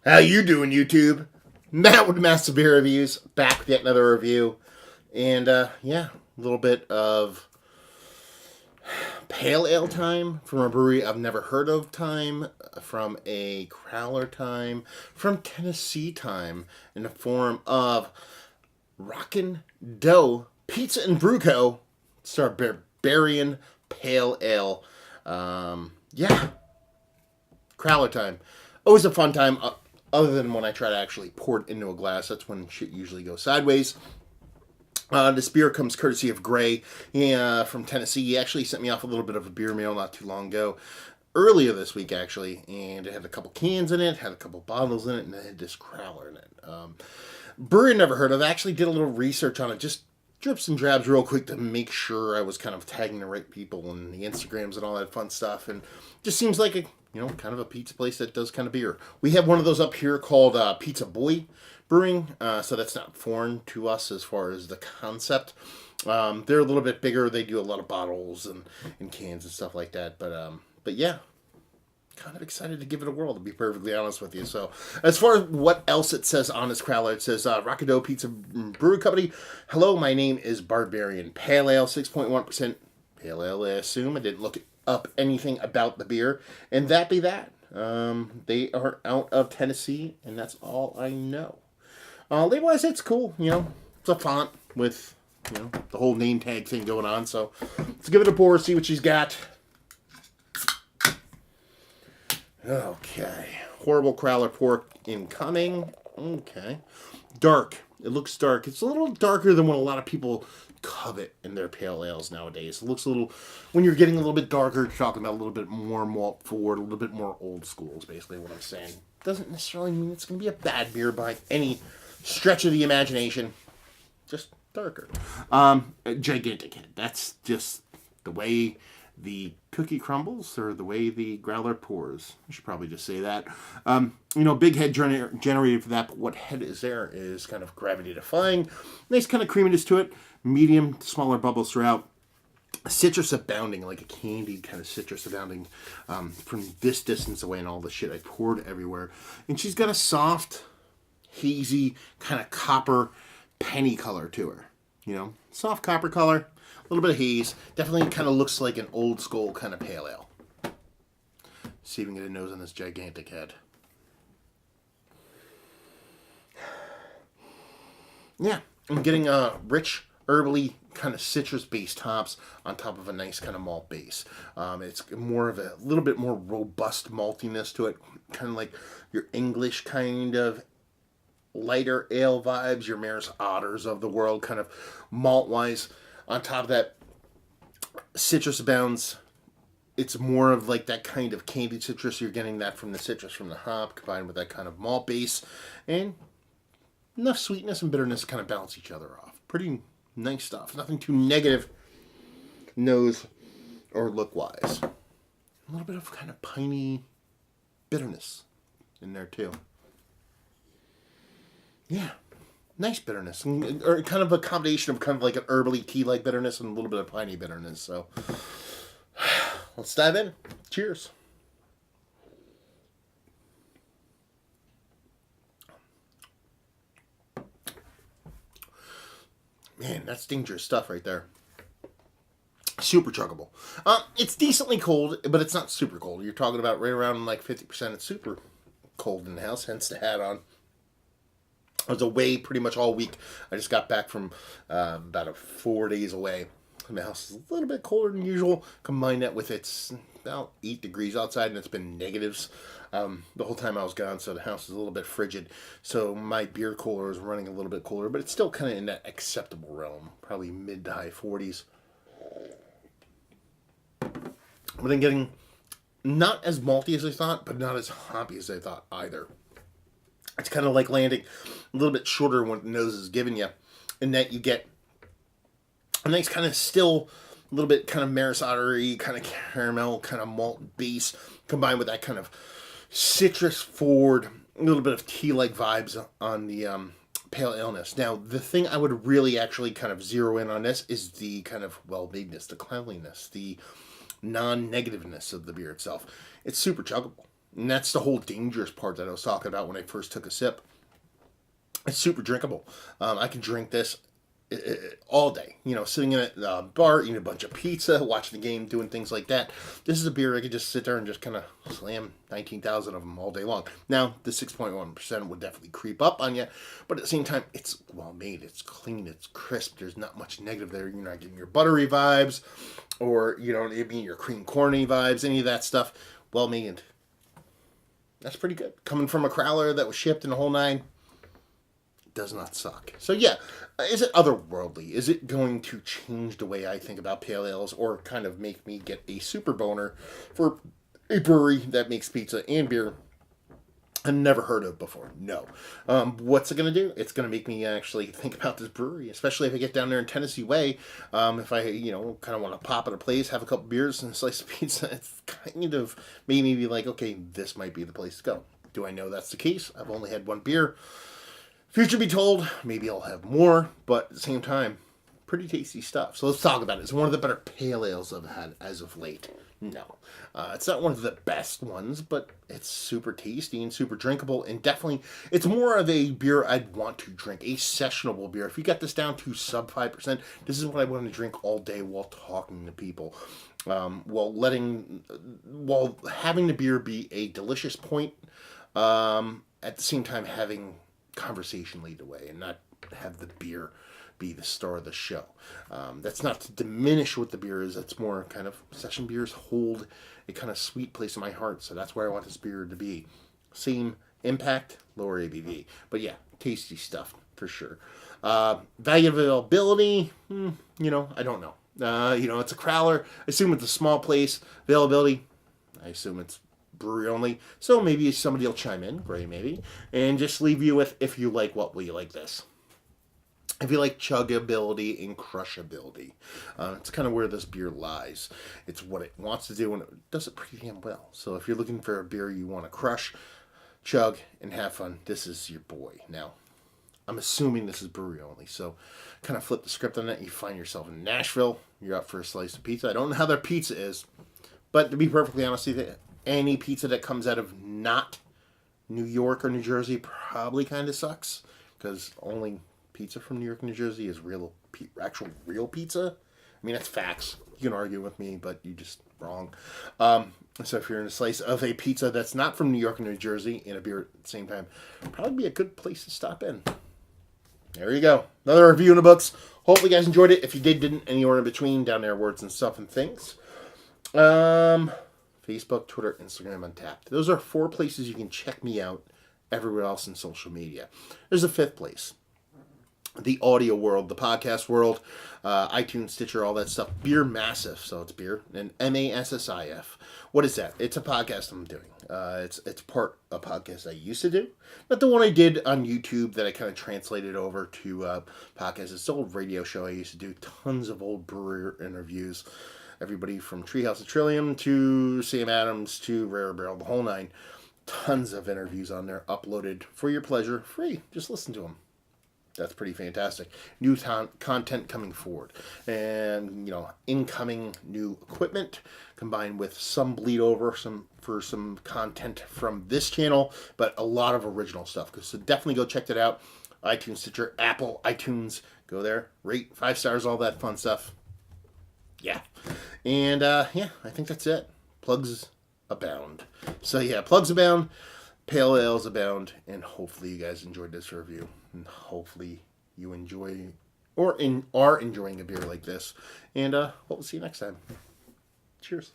How you doing, YouTube? Matt with Master Beer Reviews, back with yet another review. And, yeah, a little bit of pale ale time from a brewery I've never heard of time, from a crowler time, from Tennessee time, in the form of Rockin' Dough Pizza and Brew Co. It's our Barbarian Pale Ale. Yeah, crowler time. Always a fun time, other than when I try to actually pour it into a glass. That's when shit usually goes sideways. This beer comes courtesy of Gray from Tennessee. He actually sent me off a little bit of a beer mail not too long ago. Earlier this week, actually. And it had a couple cans in it, had a couple bottles in it, and it had this crowler in it. Brewery never heard of. I actually did a little research on it, just drips and drabs real quick to make sure I was kind of tagging the right people and the Instagrams and all that fun stuff. And just seems like a, kind of a pizza place that does kind of beer. We have one of those up here called Pizza Boy Brewing, so that's not foreign to us as far as the concept. They're a little bit bigger. They do a lot of bottles and cans and stuff like that. But yeah, kind of excited to give it a whirl, to be perfectly honest with you. So as far as what else it says on this crowler, it says Rockin' Dough Pizza Brew Company. Hello, my name is Barbarian Pale Ale, 6.1% pale ale, I assume. I didn't look up anything about the beer, and that be that. They are out of Tennessee, and that's all I know. Label-wise, it's cool. It's a font with, the whole name tag thing going on. So let's give it a pour, see what she's got. Okay. Horrible crowler pork incoming. Okay. Dark. It looks dark. It's a little darker than what a lot of people covet in their pale ales nowadays. It looks a little, when you're getting a little bit darker, talking about a little bit more malt forward, a little bit more old school is basically what I'm saying. Doesn't necessarily mean it's going to be a bad beer by any stretch of the imagination. Just darker. Gigantic head. That's just the way the cookie crumbles, or the way the growler pours. I should probably just say that. Big head generated for that, but what head is there is kind of gravity defying. Nice kind of creaminess to it. Medium, smaller bubbles throughout. Citrus abounding, like a candied kind of citrus abounding from this distance away, and all the shit I poured everywhere. And she's got a soft, hazy, kind of copper penny color to her. Soft copper color. A little bit of haze. Definitely kind of looks like an old school kind of pale ale. See if we can get a nose on this gigantic head. Yeah, I'm getting a rich, herbally, kind of citrus-based hops on top of a nice kind of malt base. It's more of a little bit more robust maltiness to it. Kind of like your English kind of lighter ale vibes, your Maris Otters of the world, kind of malt-wise. On top of that, citrus abounds. It's more of like that kind of candied citrus. You're getting that from the citrus from the hop, combined with that kind of malt base. And enough sweetness and bitterness to kind of balance each other off. Pretty nice stuff. Nothing too negative, nose or look-wise. A little bit of kind of piney bitterness in there too. Yeah. Nice bitterness, or kind of a combination of kind of like an herbally tea-like bitterness and a little bit of piney bitterness. So let's dive in. Cheers. Man, that's dangerous stuff right there. Super chuggable. It's decently cold, but it's not super cold. You're talking about right around like 50%. It's super cold in the house, hence the hat on. I was away pretty much all week. I just got back from about 4 days away. My house is a little bit colder than usual. Combine that with it's about 8 degrees outside, and it's been negatives the whole time I was gone, so the house is a little bit frigid. So my beer cooler is running a little bit cooler, but it's still kind of in that acceptable realm. Probably mid to high 40s. But then getting not as malty as I thought, but not as hoppy as I thought either. It's kind of like landing a little bit shorter when the nose is giving you, in that you get a nice kind of still, a little bit kind of Maris Otter-y, kind of caramel, kind of malt base, combined with that kind of citrus forward, a little bit of tea-like vibes on the pale ale-ness. Now, the thing I would really actually kind of zero in on this is the kind of well-madeness, the cleanliness, the non-negativeness of the beer itself. It's super chuggable. And that's the whole dangerous part that I was talking about when I first took a sip. It's super drinkable. I can drink this all day. Sitting in a bar, eating a bunch of pizza, watching the game, doing things like that. This is a beer I could just sit there and just kind of slam 19,000 of them all day long. Now, the 6.1% would definitely creep up on you, but at the same time, it's well made, it's clean, it's crisp. There's not much negative there. You're not getting your buttery vibes or, even your cream corny vibes, any of that stuff. Well made. That's pretty good. Coming from a crowler that was shipped in the whole nine, does not suck. So yeah, is it otherworldly? Is it going to change the way I think about pale ales, or kind of make me get a super boner for a brewery that makes pizza and beer I've never heard of before? No. What's it going to do? It's going to make me actually think about this brewery, especially if I get down there in Tennessee Way. If I, kind of want to pop at a place, have a couple beers and a slice of pizza, it's kind of made me be like, okay, this might be the place to go. Do I know that's the case? I've only had one beer. Future be told, maybe I'll have more, but at the same time, pretty tasty stuff. So let's talk about it. It's one of the better pale ales I've had as of late. No. It's not one of the best ones, but it's super tasty and super drinkable, and definitely, it's more of a beer I'd want to drink, a sessionable beer. If you got this down to sub 5%, this is what I want to drink all day while talking to people. While having the beer be a delicious point, at the same time having conversation lead the way and not have the beer be the star of the show. That's not to diminish what the beer is. That's more kind of session beers hold a kind of sweet place in my heart. So that's where I want this beer to be. Same impact, lower ABV. But yeah, tasty stuff for sure. Value availability, I don't know. It's a crowler. I assume it's a small place. Availability, I assume it's brewery only. So maybe somebody will chime in, Gray maybe, and just leave you with, if you like what, will you like this? If you like chuggability and crushability, it's kind of where this beer lies. It's what it wants to do, and it does it pretty damn well. So if you're looking for a beer you want to crush, chug, and have fun, this is your boy. Now, I'm assuming this is brewery only, so kind of flip the script on that. You find yourself in Nashville, you're up for a slice of pizza. I don't know how their pizza is, but to be perfectly honest with you, any pizza that comes out of not New York or New Jersey probably kind of sucks, because only pizza from New York and New Jersey is actual real pizza. I mean, that's facts. You can argue with me, but you're just wrong. So if you're in a slice of a pizza that's not from New York and New Jersey and a beer at the same time, probably be a good place to stop in. There you go. Another review in the books. Hopefully you guys enjoyed it. If you didn't, anywhere in between, down there, words and stuff and things. Facebook, Twitter, Instagram, Untapped. Those are 4 places you can check me out everywhere else in social media. There's a 5th place. The audio world, the podcast world, iTunes, Stitcher, all that stuff. Beer Massive, so it's beer, and MASSIF. What is that? It's a podcast I'm doing. It's part a podcast I used to do, not the one I did on YouTube that I kind of translated over to podcast. It's an old radio show I used to do. Tons of old brewer interviews. Everybody from Treehouse of Trillium to Sam Adams to Rare Barrel, the whole nine. Tons of interviews on there, uploaded for your pleasure, free. Just listen to them. That's pretty fantastic. New content coming forward. And, incoming new equipment combined with some bleed over for some content from this channel, but a lot of original stuff. So definitely go check that out. iTunes, Stitcher, Apple, iTunes. Go there, rate, 5 stars, all that fun stuff. Yeah. And, I think that's it. Plugs abound. So, yeah, plugs abound. Pale ales abound, and hopefully you guys enjoyed this review, and hopefully you enjoy or are enjoying a beer like this, and we'll see you next time. Cheers.